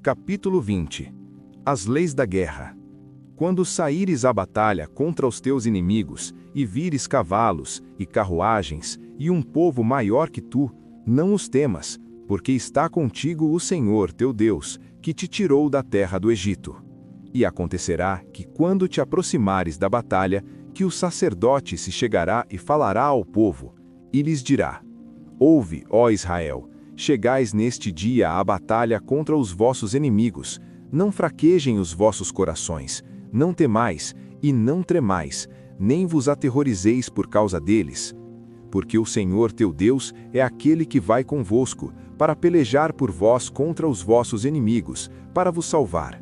Capítulo 20. As leis da guerra. Quando saíres à batalha contra os teus inimigos, e vires cavalos, e carruagens, e um povo maior que tu, não os temas, porque está contigo o Senhor teu Deus, que te tirou da terra do Egito. E acontecerá que quando te aproximares da batalha, que o sacerdote se chegará e falará ao povo, e lhes dirá: Ouve, ó Israel, chegais neste dia à batalha contra os vossos inimigos, não fraquejem os vossos corações, não temais e não tremais, nem vos aterrorizeis por causa deles. Porque o Senhor teu Deus é aquele que vai convosco, para pelejar por vós contra os vossos inimigos, para vos salvar.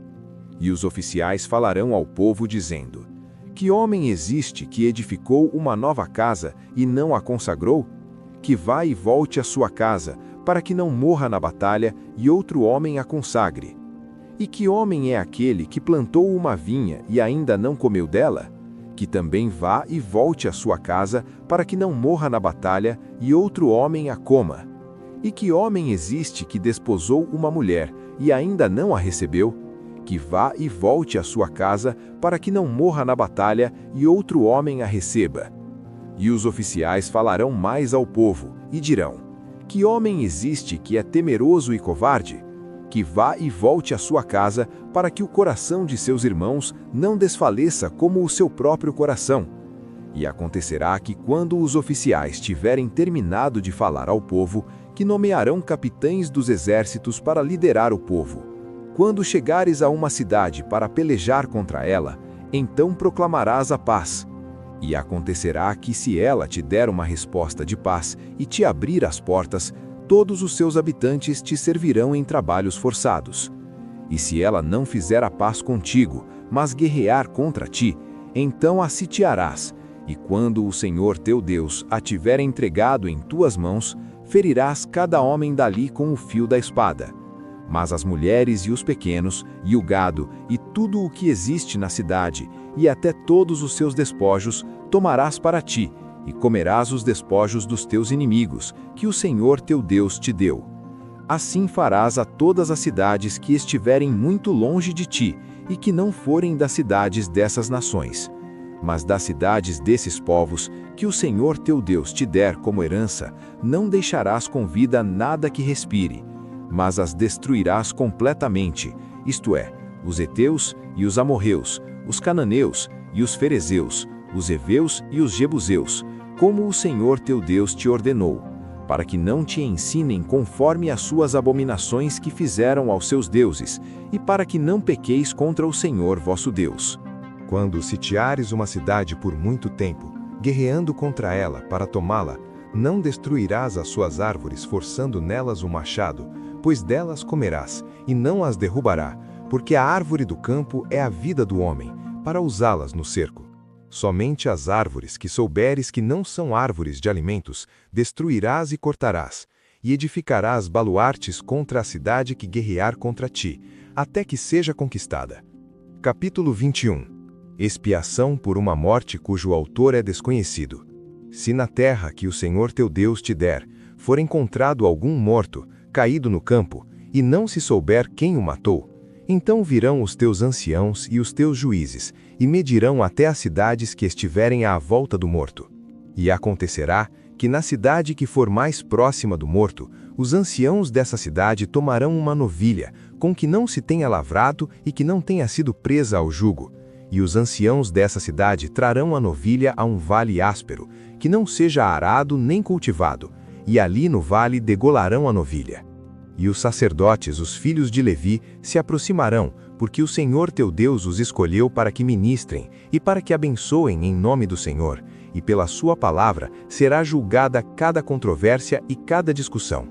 E os oficiais falarão ao povo dizendo: Que homem existe que edificou uma nova casa e não a consagrou? Que vá e volte à sua casa, para que não morra na batalha e outro homem a consagre. E que homem é aquele que plantou uma vinha e ainda não comeu dela? Que também vá e volte à sua casa, para que não morra na batalha e outro homem a coma. E que homem existe que desposou uma mulher e ainda não a recebeu? Que vá e volte à sua casa, para que não morra na batalha e outro homem a receba. E os oficiais falarão mais ao povo, e dirão: Que homem existe que é temeroso e covarde? Que vá e volte à sua casa, para que o coração de seus irmãos não desfaleça como o seu próprio coração. E acontecerá que quando os oficiais tiverem terminado de falar ao povo, que nomearão capitães dos exércitos para liderar o povo. Quando chegares a uma cidade para pelejar contra ela, então proclamarás a paz. E acontecerá que se ela te der uma resposta de paz e te abrir as portas, todos os seus habitantes te servirão em trabalhos forçados. E se ela não fizer a paz contigo, mas guerrear contra ti, então a sitiarás, e quando o Senhor teu Deus a tiver entregado em tuas mãos, ferirás cada homem dali com o fio da espada. Mas as mulheres e os pequenos, e o gado, e tudo o que existe na cidade, e até todos os seus despojos, tomarás para ti, e comerás os despojos dos teus inimigos, que o Senhor teu Deus te deu. Assim farás a todas as cidades que estiverem muito longe de ti, e que não forem das cidades dessas nações. Mas das cidades desses povos, que o Senhor teu Deus te der como herança, não deixarás com vida nada que respire, mas as destruirás completamente, isto é, os heteus e os amorreus, os cananeus e os ferezeus, os heveus e os jebuseus, como o Senhor teu Deus te ordenou, para que não te ensinem conforme as suas abominações que fizeram aos seus deuses, e para que não pequeis contra o Senhor vosso Deus. Quando sitiares uma cidade por muito tempo, guerreando contra ela para tomá-la, não destruirás as suas árvores forçando nelas o machado, pois delas comerás, e não as derrubará, porque a árvore do campo é a vida do homem, para usá-las no cerco. Somente as árvores que souberes que não são árvores de alimentos, destruirás e cortarás, e edificarás baluartes contra a cidade que guerrear contra ti, até que seja conquistada. Capítulo 21. Expiação por uma morte cujo autor é desconhecido. Se na terra que o Senhor teu Deus te der, for encontrado algum morto, caído no campo, e não se souber quem o matou, então virão os teus anciãos e os teus juízes, e medirão até as cidades que estiverem à volta do morto. E acontecerá que na cidade que for mais próxima do morto, os anciãos dessa cidade tomarão uma novilha, com que não se tenha lavrado e que não tenha sido presa ao jugo, e os anciãos dessa cidade trarão a novilha a um vale áspero, que não seja arado nem cultivado, e ali no vale degolarão a novilha. E os sacerdotes, os filhos de Levi, se aproximarão, porque o Senhor teu Deus os escolheu para que ministrem e para que abençoem em nome do Senhor, e pela sua palavra será julgada cada controvérsia e cada discussão.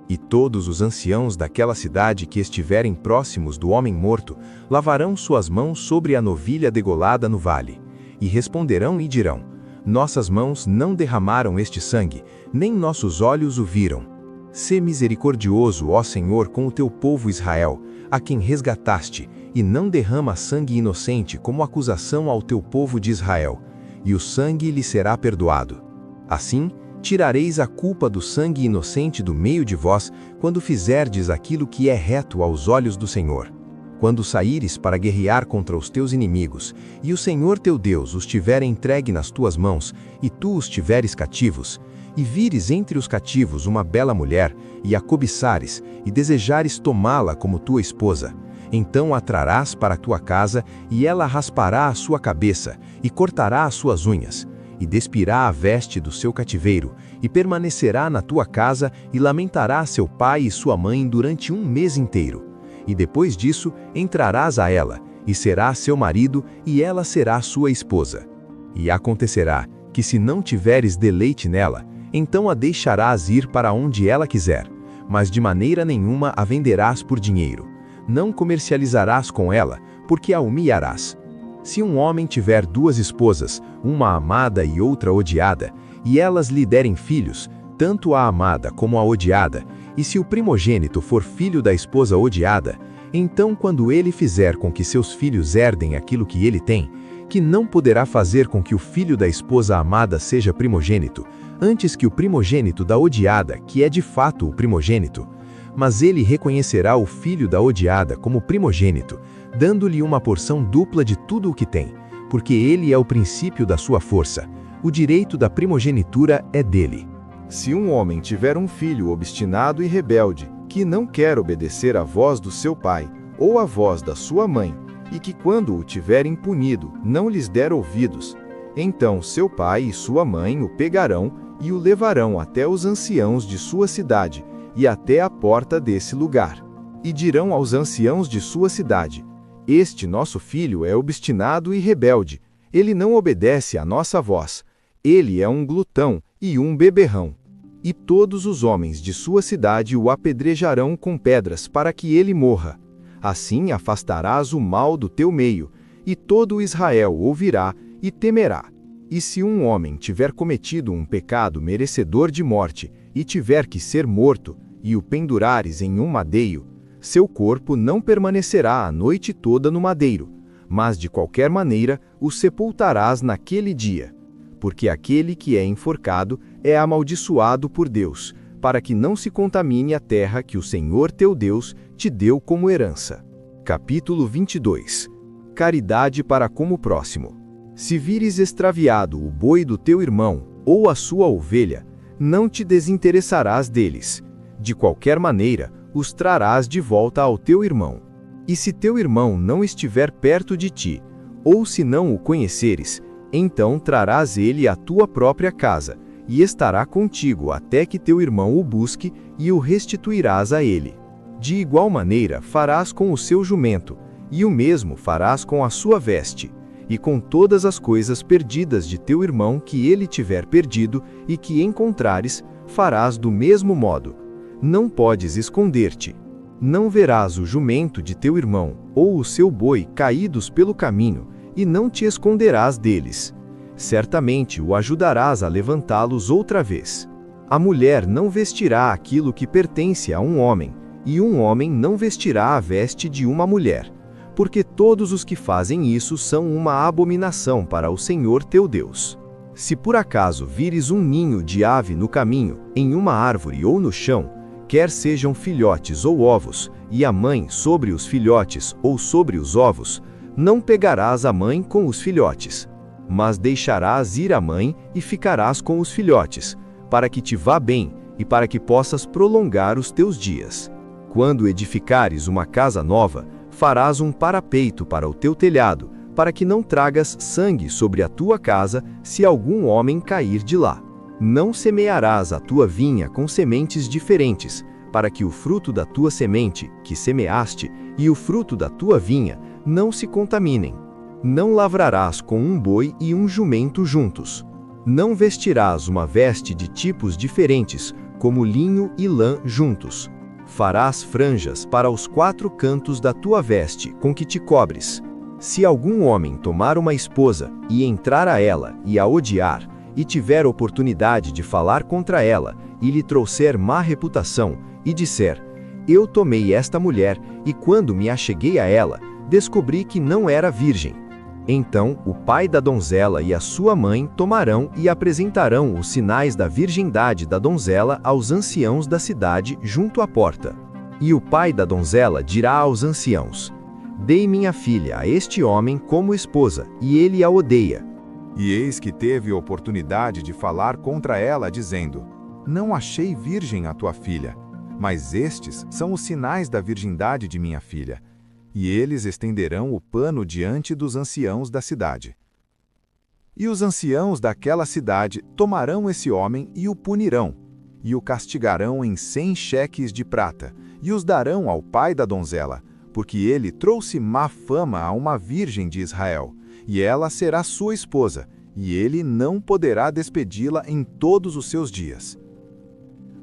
E todos os anciãos daquela cidade que estiverem próximos do homem morto, lavarão suas mãos sobre a novilha degolada no vale, e responderão e dirão: Nossas mãos não derramaram este sangue, nem nossos olhos o viram. Sê misericordioso, ó Senhor, com o teu povo Israel, a quem resgataste, e não derrama sangue inocente como acusação ao teu povo de Israel, e o sangue lhe será perdoado. Assim, tirareis a culpa do sangue inocente do meio de vós, quando fizerdes aquilo que é reto aos olhos do Senhor. Quando saíres para guerrear contra os teus inimigos, e o Senhor teu Deus os tiver entregue nas tuas mãos, e tu os tiveres cativos, e vires entre os cativos uma bela mulher, e a cobiçares, e desejares tomá-la como tua esposa, então a trarás para a tua casa, e ela raspará a sua cabeça, e cortará as suas unhas, e despirá a veste do seu cativeiro, e permanecerá na tua casa, e lamentará seu pai e sua mãe durante 1 mês inteiro. E depois disso, entrarás a ela, e será seu marido, e ela será sua esposa. E acontecerá que se não tiveres deleite nela, então a deixarás ir para onde ela quiser, mas de maneira nenhuma a venderás por dinheiro. Não comercializarás com ela, porque a humilharás. Se um homem tiver 2 esposas, uma amada e outra odiada, e elas lhe derem filhos, tanto a amada como a odiada, e se o primogênito for filho da esposa odiada, então quando ele fizer com que seus filhos herdem aquilo que ele tem, que não poderá fazer com que o filho da esposa amada seja primogênito, antes que o primogênito da odiada, que é de fato o primogênito, mas ele reconhecerá o filho da odiada como primogênito, dando-lhe uma porção dupla de tudo o que tem, porque ele é o princípio da sua força. O direito da primogenitura é dele. Se um homem tiver um filho obstinado e rebelde, que não quer obedecer à voz do seu pai, ou à voz da sua mãe, e que quando o tiverem punido, não lhes der ouvidos, então seu pai e sua mãe o pegarão e o levarão até os anciãos de sua cidade, e até a porta desse lugar. E dirão aos anciãos de sua cidade: este nosso filho é obstinado e rebelde, ele não obedece à nossa voz, ele é um glutão e um beberrão. E todos os homens de sua cidade o apedrejarão com pedras para que ele morra. Assim afastarás o mal do teu meio, e todo Israel ouvirá e temerá. E se um homem tiver cometido um pecado merecedor de morte, e tiver que ser morto, e o pendurares em um madeiro, seu corpo não permanecerá a noite toda no madeiro, mas de qualquer maneira o sepultarás naquele dia. Porque aquele que é enforcado é amaldiçoado por Deus, para que não se contamine a terra que o Senhor teu Deus te deu como herança. Capítulo 22. Caridade para com o próximo. Se vires extraviado o boi do teu irmão, ou a sua ovelha, não te desinteressarás deles. De qualquer maneira, os trarás de volta ao teu irmão. E se teu irmão não estiver perto de ti, ou se não o conheceres, então trarás ele à tua própria casa, e estará contigo até que teu irmão o busque, e o restituirás a ele. De igual maneira farás com o seu jumento, e o mesmo farás com a sua veste, e com todas as coisas perdidas de teu irmão que ele tiver perdido, e que encontrares, farás do mesmo modo. Não podes esconder-te. Não verás o jumento de teu irmão, ou o seu boi caídos pelo caminho, e não te esconderás deles. Certamente o ajudarás a levantá-los outra vez. A mulher não vestirá aquilo que pertence a um homem, e um homem não vestirá a veste de uma mulher, porque todos os que fazem isso são uma abominação para o Senhor teu Deus. Se por acaso vires um ninho de ave no caminho, em uma árvore ou no chão, quer sejam filhotes ou ovos, e a mãe sobre os filhotes ou sobre os ovos, não pegarás a mãe com os filhotes, mas deixarás ir a mãe e ficarás com os filhotes, para que te vá bem e para que possas prolongar os teus dias. Quando edificares uma casa nova, farás um parapeito para o teu telhado, para que não tragas sangue sobre a tua casa se algum homem cair de lá. Não semearás a tua vinha com sementes diferentes, para que o fruto da tua semente, que semeaste, e o fruto da tua vinha não se contaminem. Não lavrarás com um boi e um jumento juntos. Não vestirás uma veste de tipos diferentes, como linho e lã juntos. Farás franjas para os 4 cantos da tua veste com que te cobres. Se algum homem tomar uma esposa, e entrar a ela, e a odiar, e tiver oportunidade de falar contra ela, e lhe trouxer má reputação, e disser: eu tomei esta mulher, e quando me acheguei a ela, descobri que não era virgem. Então o pai da donzela e a sua mãe tomarão e apresentarão os sinais da virgindade da donzela aos anciãos da cidade junto à porta. E o pai da donzela dirá aos anciãos: Dei minha filha a este homem como esposa, e ele a odeia. E eis que teve oportunidade de falar contra ela, dizendo: Não achei virgem a tua filha, mas estes são os sinais da virgindade de minha filha. E eles estenderão o pano diante dos anciãos da cidade. E os anciãos daquela cidade tomarão esse homem e o punirão, e o castigarão em 100 cheques de prata, e os darão ao pai da donzela, porque ele trouxe má fama a uma virgem de Israel, e ela será sua esposa, e ele não poderá despedi-la em todos os seus dias.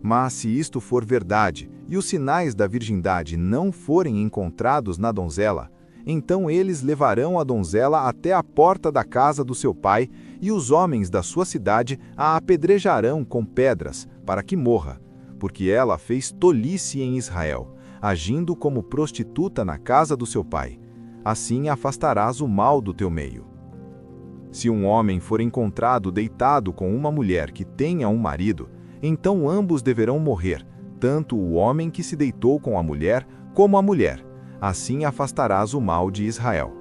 Mas se isto for verdade, e os sinais da virgindade não forem encontrados na donzela, então eles levarão a donzela até a porta da casa do seu pai, e os homens da sua cidade a apedrejarão com pedras, para que morra, porque ela fez tolice em Israel, agindo como prostituta na casa do seu pai. Assim afastarás o mal do teu meio. Se um homem for encontrado deitado com uma mulher que tenha um marido, então ambos deverão morrer, tanto o homem que se deitou com a mulher, como a mulher. Assim afastarás o mal de Israel.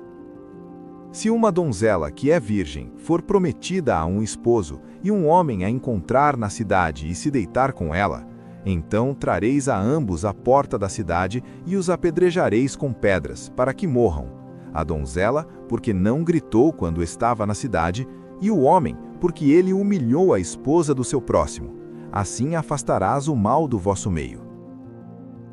Se uma donzela que é virgem for prometida a um esposo, e um homem a encontrar na cidade e se deitar com ela, então trareis a ambos à porta da cidade e os apedrejareis com pedras, para que morram. A donzela, porque não gritou quando estava na cidade, e o homem, porque ele humilhou a esposa do seu próximo. Assim afastarás o mal do vosso meio.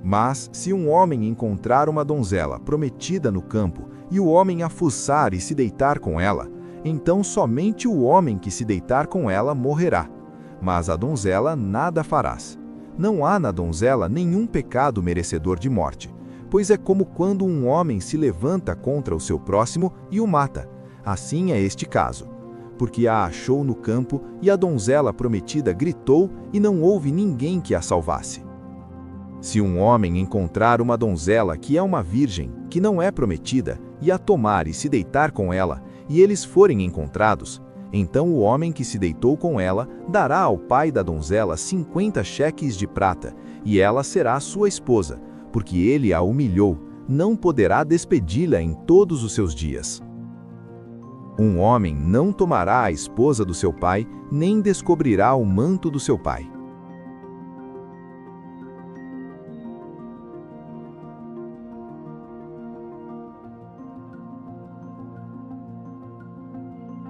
Mas, se um homem encontrar uma donzela prometida no campo, e o homem a fuçar e se deitar com ela, então somente o homem que se deitar com ela morrerá. Mas a donzela nada farás. Não há na donzela nenhum pecado merecedor de morte, pois é como quando um homem se levanta contra o seu próximo e o mata. Assim é este caso. Porque a achou no campo, e a donzela prometida gritou, e não houve ninguém que a salvasse. Se um homem encontrar uma donzela que é uma virgem, que não é prometida, e a tomar e se deitar com ela, e eles forem encontrados, então o homem que se deitou com ela dará ao pai da donzela 50 cheques de prata, e ela será sua esposa, porque ele a humilhou, não poderá despedi-la em todos os seus dias. Um homem não tomará a esposa do seu pai, nem descobrirá o manto do seu pai.